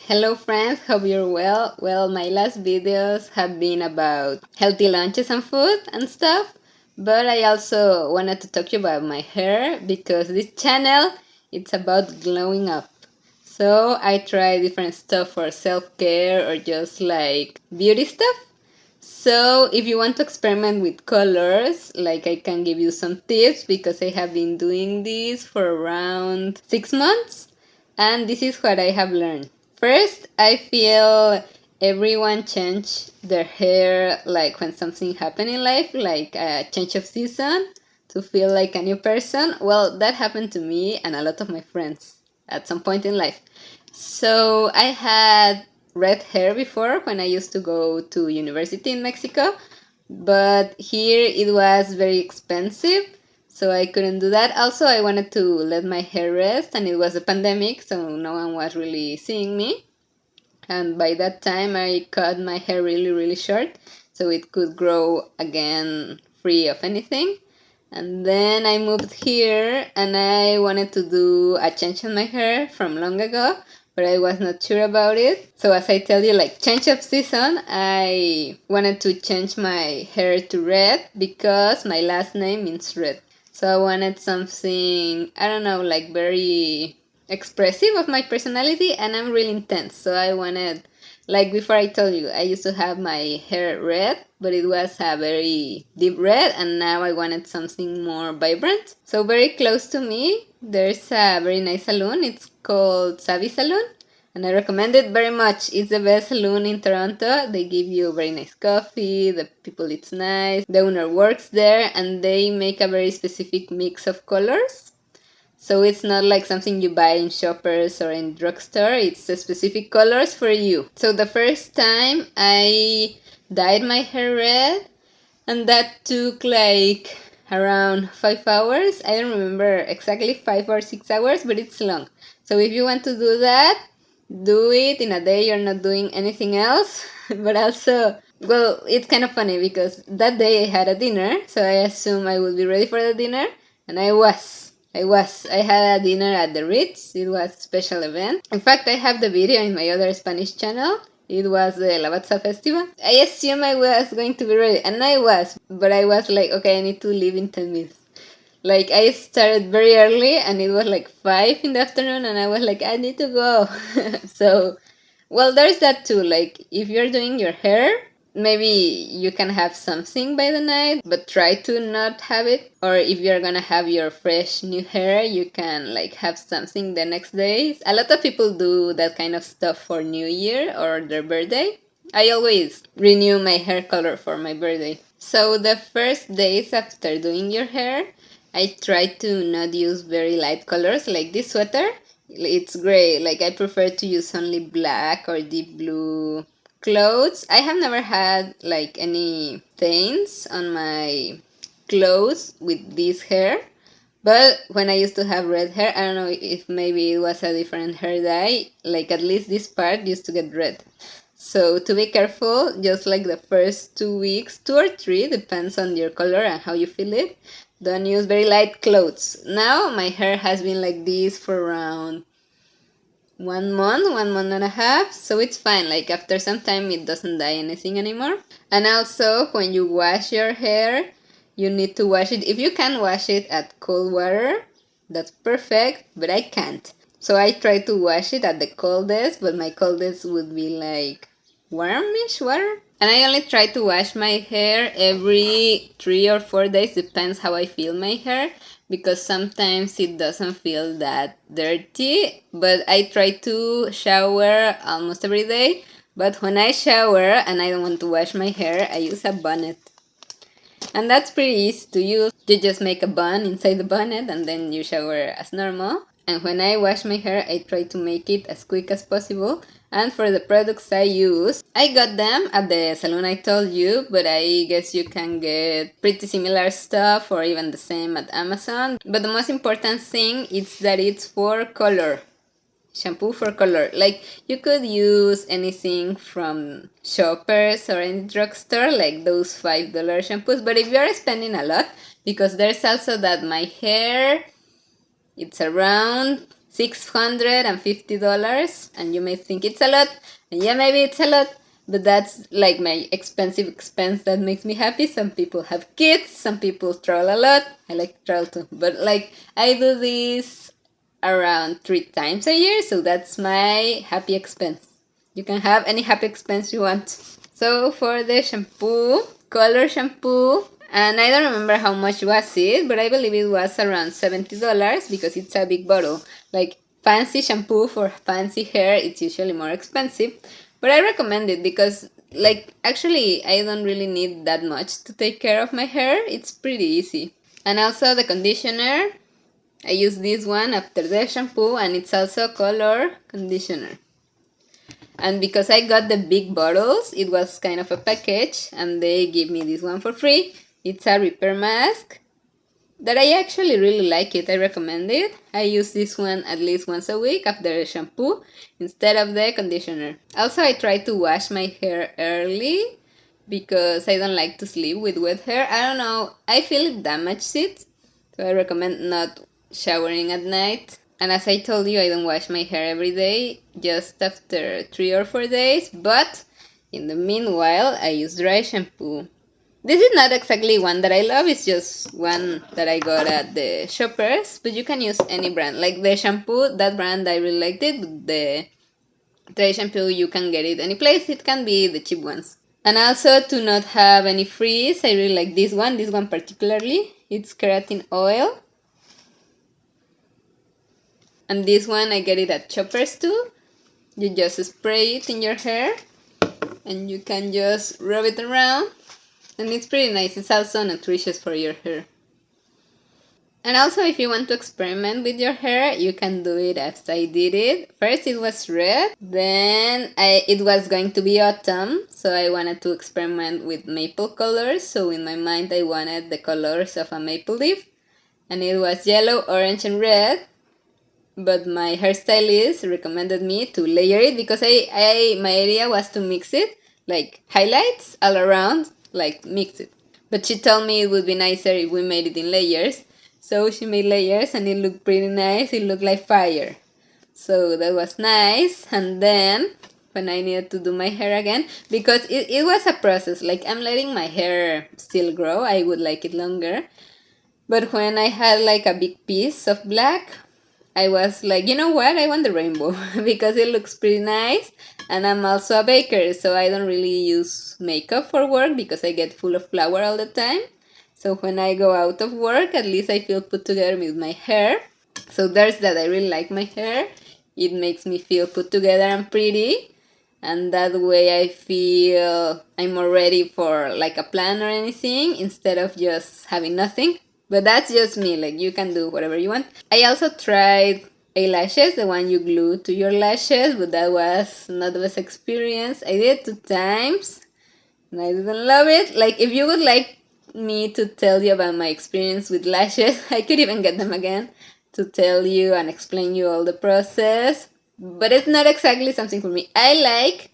Hello friends, hope you're well. Well, my last videos have been about healthy lunches and food and stuff, but I also wanted to talk to you about my hair because this channel it's about glowing up. So I try different stuff for self-care or just like beauty stuff. So if you want to experiment with colors, like I can give you some tips because I have been doing this for around 6 months and this is what I have learned. First, I feel everyone change their hair like when something happened in life, like a change of season to feel like a new person. Well, that happened to me and a lot of my friends at some point in life. So I had red hair before when I used to go to university in Mexico, but here it was very expensive, so I couldn't do that. Also, I wanted to let my hair rest, and it was a pandemic, so no one was really seeing me. And by that time, I cut my hair really, really short, so it could grow again free of anything. And then I moved here and I wanted to do a change on my hair from long ago, but I was not sure about it. So as I tell you, like change of season, I wanted to change my hair to red because my last name means red. So I wanted something, I don't know, like very expressive of my personality, and I'm really intense. So I wanted, like before I told you, I used to have my hair red, but it was a very deep red, and now I wanted something more vibrant. So very close to me, there's a very nice salon. It's called Savi Salon, and I recommend it very much. It's the best salon in Toronto. They give you very nice coffee, the people it's nice, the owner works there, and they make a very specific mix of colors. So it's not like something you buy in shoppers or in drugstore. It's a specific colors for you. So the first time I dyed my hair red, and that took like around 5 hours. I don't remember exactly 5 or 6 hours, but it's long. So if you want to do that, do it in a day you're not doing anything else. But also, well, it's kind of funny because that day I had a dinner, so I assume I would be ready for the dinner, and I was. I had a dinner at the Ritz. It was a special event. In fact, I have the video in my other Spanish channel. It was the Lavazza festival. I assumed I was going to be ready, and I was, but I was like, okay, I need to leave in 10 minutes. Like, I started very early, and it was like 5 in the afternoon, and I was like, I need to go. So, well, there's that too. Like, if you're doing your hair, maybe you can have something by the night, but try to not have it. Or if you're gonna have your fresh new hair, you can like have something the next day. A lot of people do that kind of stuff for New Year or their birthday. I always renew my hair color for my birthday. So the first days after doing your hair, I try to not use very light colors like this sweater. It's gray. Like I prefer to use only black or deep blue clothes. I have never had like any stains on my clothes with this hair. But when I used to have red hair, I don't know if maybe it was a different hair dye. Like at least this part used to get red. So to be careful, just like the first 2 weeks, 2 or 3, depends on your color and how you feel it. Don't use very light clothes. Now my hair has been like this for around 1 month, 1 month and a half, so it's fine. Like after some time, it doesn't dye anything anymore. And also, when you wash your hair, you need to wash it. If you can wash it at cold water, that's perfect, but I can't. So I try to wash it at the coldest, but my coldest would be like warmish water. And I only try to wash my hair every 3 or 4 days, depends how I feel my hair, because sometimes it doesn't feel that dirty. But I try to shower almost every day. But when I shower and I don't want to wash my hair, I use a bonnet. And that's pretty easy to use. You just make a bun inside the bonnet and then you shower as normal. And when I wash my hair, I try to make it as quick as possible. And for the products I use, I got them at the salon I told you, but I guess you can get pretty similar stuff or even the same at Amazon. But the most important thing is that it's for color. Shampoo for color. Like you could use anything from shoppers or any drugstore, like those $5 shampoos. But if you're spending a lot, because there's also that my hair, it's around $650, and you may think it's a lot, and yeah, maybe it's a lot, but that's like my expensive expense that makes me happy. Some people have kids, some people travel a lot. I like to travel too, but like I do this around 3 times a year, so that's my happy expense. You can have any happy expense you want. So for the shampoo, color shampoo, and I don't remember how much was it, but I believe it was around $70 because it's a big bottle. Like fancy shampoo for fancy hair, it's usually more expensive, but I recommend it because like actually I don't really need that much to take care of my hair. It's pretty easy. And also the conditioner, I use this one after the shampoo, and it's also color conditioner. And because I got the big bottles, it was kind of a package, and they give me this one for free. It's a repair mask that I actually really like it. I recommend it. I use this one at least once a week after the shampoo instead of the conditioner. Also, I try to wash my hair early because I don't like to sleep with wet hair. I don't know, I feel it damages it, so I recommend not showering at night. And as I told you, I don't wash my hair every day, just after 3 or 4 days, but in the meanwhile, I use dry shampoo. This is not exactly one that I love, it's just one that I got at the shoppers, but you can use any brand. Like the shampoo, that brand I really liked it, but the dry shampoo you can get it any place, it can be the cheap ones. And also to not have any frizz, I really like this one particularly. It's keratin oil. And this one I get it at shoppers too. You just spray it in your hair and you can just rub it around. And it's pretty nice. It's also nutritious for your hair. And also if you want to experiment with your hair, you can do it as I did it. First it was red, then it was going to be autumn, so I wanted to experiment with maple colors. So in my mind I wanted the colors of a maple leaf. And it was yellow, orange, and red. But my hairstylist recommended me to layer it because my idea was to mix it, like highlights all around, like mix it. But she told me it would be nicer if we made it in layers. So she made layers and it looked pretty nice. It looked like fire. So that was nice. And then when I needed to do my hair again, because it was a process, like I'm letting my hair still grow. I would like it longer. But when I had like a big piece of black, I was like, you know what? I want the rainbow because it looks pretty nice. And I'm also a baker, so I don't really use makeup for work because I get full of flour all the time. So when I go out of work, at least I feel put together with my hair. So there's that. I really like my hair. It makes me feel put together and pretty. And that way I feel I'm more ready for like a plan or anything instead of just having nothing. But that's just me, like you can do whatever you want. I also tried eyelashes, the one you glue to your lashes, but that was not the best experience. I did it 2 times and I didn't love it. Like if you would like me to tell you about my experience with lashes, I could even get them again to tell you and explain you all the process. But it's not exactly something for me. I like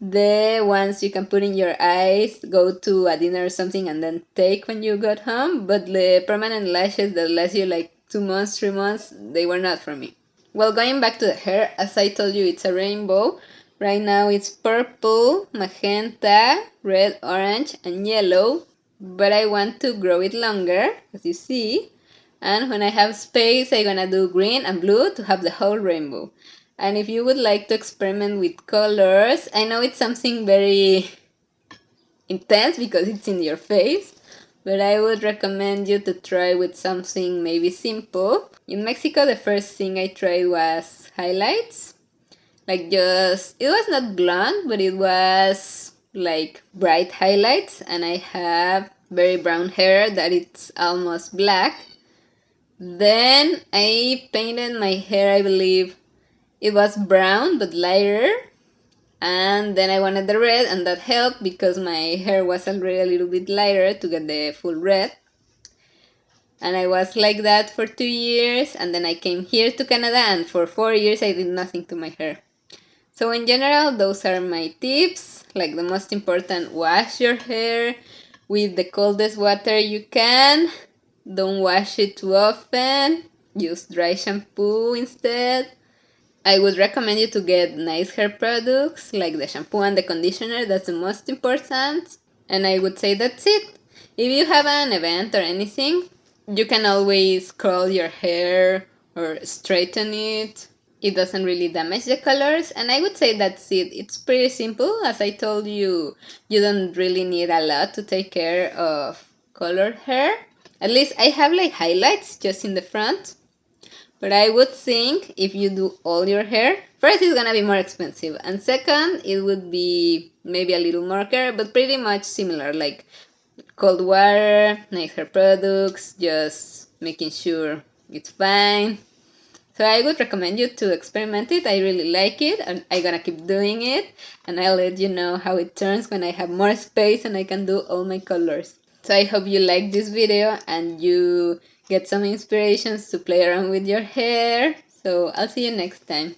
the ones you can put in your eyes, go to a dinner or something, and then take when you got home. But the permanent lashes that last you like 2 months, 3 months, they were not for me. Well, going back to the hair, as I told you, it's a rainbow. Right now it's purple, magenta, red, orange, and yellow. But I want to grow it longer, as you see. And when I have space, I'm gonna do green and blue to have the whole rainbow. And if you would like to experiment with colors, I know it's something very intense because it's in your face, but I would recommend you to try with something maybe simple. In Mexico, the first thing I tried was highlights. Like just, it was not blonde, but it was like bright highlights, and I have very brown hair that it's almost black. Then I painted my hair, I believe it was brown but lighter, and then I wanted the red, and that helped because my hair was already a little bit lighter to get the full red. And I was like that for 2 years, and then I came here to Canada, and for 4 years I did nothing to my hair. So in general, those are my tips. Like the most important, wash your hair with the coldest water you can. Don't wash it too often. use dry shampoo instead. I would recommend you to get nice hair products like the shampoo and the conditioner, that's the most important. And I would say that's it. If you have an event or anything, you can always curl your hair or straighten it. It doesn't really damage the colors, and I would say that's it. It's pretty simple. As I told you, you don't really need a lot to take care of colored hair. At least I have like highlights just in the front. But I would think if you do all your hair, first it's gonna be more expensive, and second it would be maybe a little more care, but pretty much similar, like cold water, nice hair products, just making sure it's fine. So I would recommend you to experiment it. I really like it, and I'm gonna keep doing it, and I'll let you know how it turns when I have more space and I can do all my colors. So I hope you like this video and you get some inspirations to play around with your hair. So I'll see you next time.